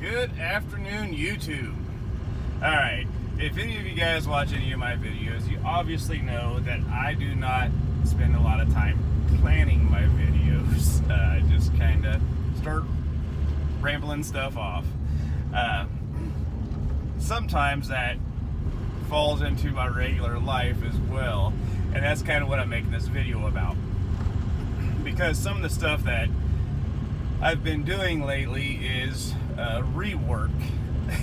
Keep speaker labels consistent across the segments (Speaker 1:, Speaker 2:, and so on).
Speaker 1: Good afternoon, YouTube. Alright, if any of you guys watch any of my videos, you obviously know that I do not spend a lot of time planning my videos. I just kind of start rambling stuff off. Sometimes that falls into my regular life as well, and that's kind of what I'm making this video about. Because some of the stuff that I've been doing lately is rework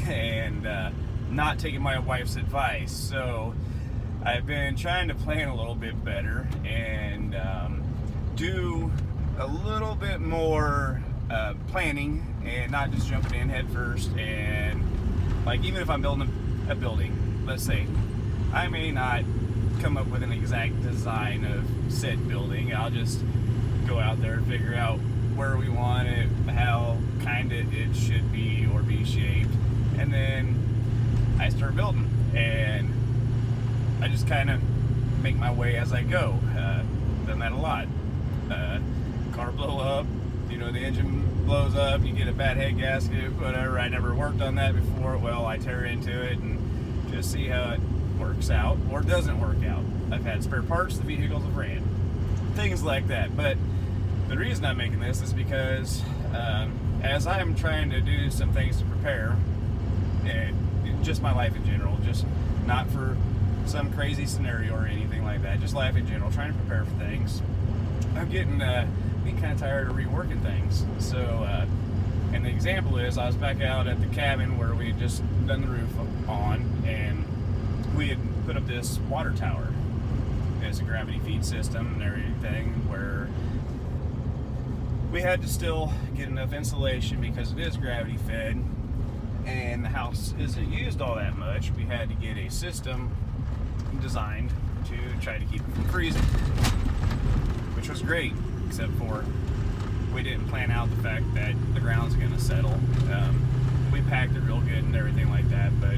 Speaker 1: and not taking my wife's advice. So I've been trying to plan a little bit better and do a little bit more planning and not just jumping in head first. And like, even if I'm building a building, let's say, I may not come up with an exact design of said building. I'll just go out there and figure out where we want it, how kind of it should be or be shaped, and then I start building, and I just kind of make my way as I go. Done that a lot. Car blow up, you know, the engine blows up, you get a bad head gasket, whatever. I never worked on that before. Well, I tear into it and just see how it works out or doesn't work out. I've had spare parts the vehicles have ran, things like that. But the reason I'm making this is because as I'm trying to do some things to prepare, and just my life in general, just not for some crazy scenario or anything like that, just life in general, trying to prepare for things, I'm getting kind of tired of reworking things. So, and the example is, I was back out at the cabin where we had just done the roof on, and we had put up this water tower. It's a gravity feed system and everything, where we had to still get enough insulation because it is gravity fed and the house isn't used all that much. We had to get a system designed to try to keep it from freezing, which was great, except for we didn't plan out the fact that the ground's going to settle. We packed it real good and everything like that, but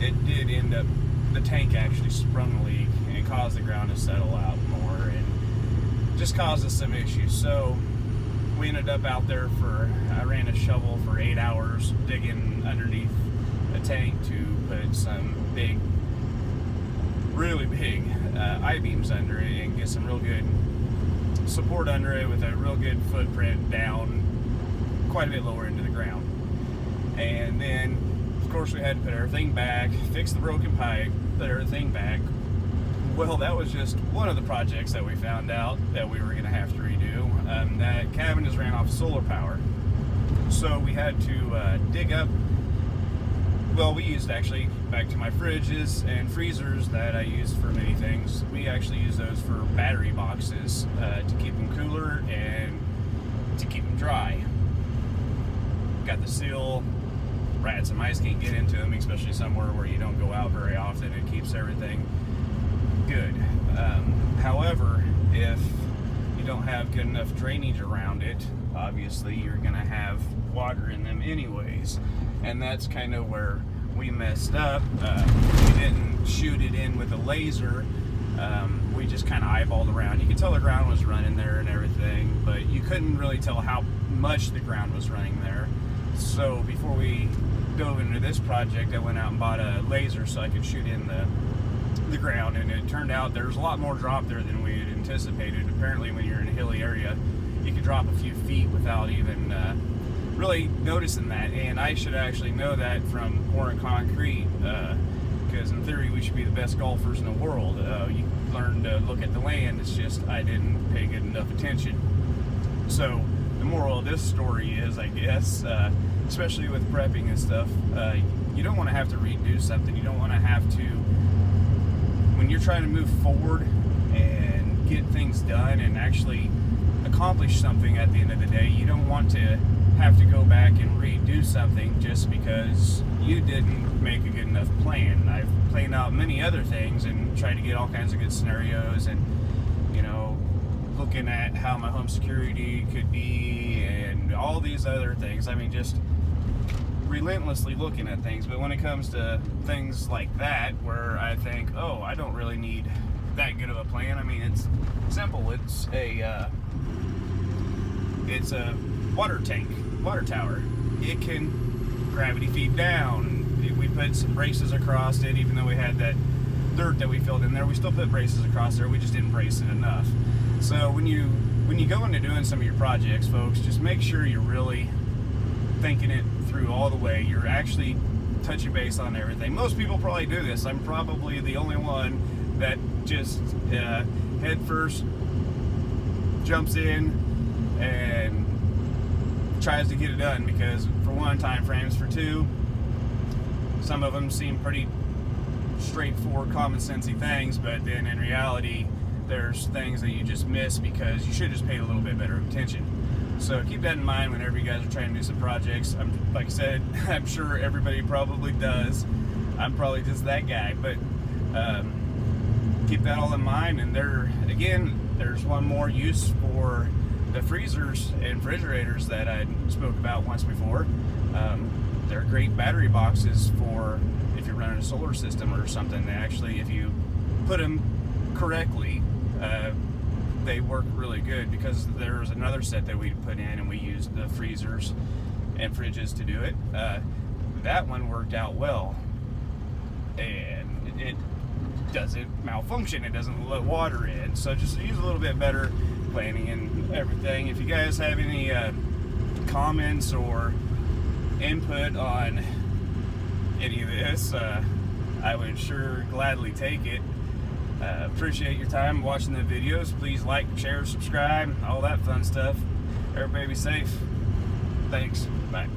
Speaker 1: it did end up, the tank actually sprung a leak and caused the ground to settle out more and just caused us some issues. So we ended up out there I ran a shovel for 8 hours digging underneath a tank to put some big, really big I-beams under it and get some real good support under it with a real good footprint down quite a bit lower into the ground. And then of course we had to put everything back, fix the broken pipe, put everything back. Well, that was just one of the projects that we found out that we were going to have to redo. That cabin is ran off solar power, so we had to dig up. Well, we used, actually, back to my fridges and freezers that I use for many things, we actually use those for battery boxes to keep them cooler and to keep them dry. Got the seal. Rats and mice can't get into them, especially somewhere where you don't go out very often. It keeps everything good. However, if you don't have good enough drainage around it, obviously you're going to have water in them anyways, and that's kind of where we messed up. We didn't shoot it in with a laser. We just kind of eyeballed around. You could tell the ground was running there and everything, but you couldn't really tell how much the ground was running there. So before we dove into this project, I went out and bought a laser so I could shoot in the ground, and it turned out there's a lot more drop there than we had anticipated. Apparently when you're in a hilly area, you can drop a few feet without even really noticing that, and I should actually know that from pouring concrete, because in theory we should be the best golfers in the world. You learn to look at the land, it's just I didn't pay good enough attention. So the moral of this story is, I guess, especially with prepping and stuff, you don't want to have to redo something. You don't want to have to, when you're trying to move forward and get things done and actually accomplish something at the end of the day, you don't want to have to go back and redo something just because you didn't make a good enough plan. I've planned out many other things and tried to get all kinds of good scenarios and, you know, looking at how my home security could be and all these other things. I mean, just relentlessly looking at things. But when it comes to things like that, where I think, oh, I don't really need that good of a plan. I mean, it's simple. It's a water tank. water tower. It can gravity feed down. We put some braces across it, even though we had that dirt that we filled in there. We still put braces across there. We just didn't brace it enough. So when you go into doing some of your projects, folks, just make sure you're really thinking it through all the way. You're actually touching base on everything. Most people probably do this. I'm probably the only one that just head first jumps in and tries to get it done, because for one, time frames, for two, some of them seem pretty straightforward, common sensey things, but then in reality there's things that you just miss because you should have just paid a little bit better attention. So keep that in mind whenever you guys are trying to do some projects. Like I said, I'm sure everybody probably does. I'm probably just that guy, but keep that all in mind. And there's one more use for the freezers and refrigerators that I spoke about once before. They're great battery boxes for if you're running a solar system or something. They actually, if you put them correctly, they work really good, because there's another set that we put in and we used the freezers and fridges to do it. That one worked out well, and it doesn't malfunction. It doesn't let water in. So just use a little bit better planning and everything. If you guys have any comments or input on any of this, I would sure gladly take it. Appreciate your time watching the videos. Please like, share, subscribe, all that fun stuff. Everybody be safe. Thanks. Bye.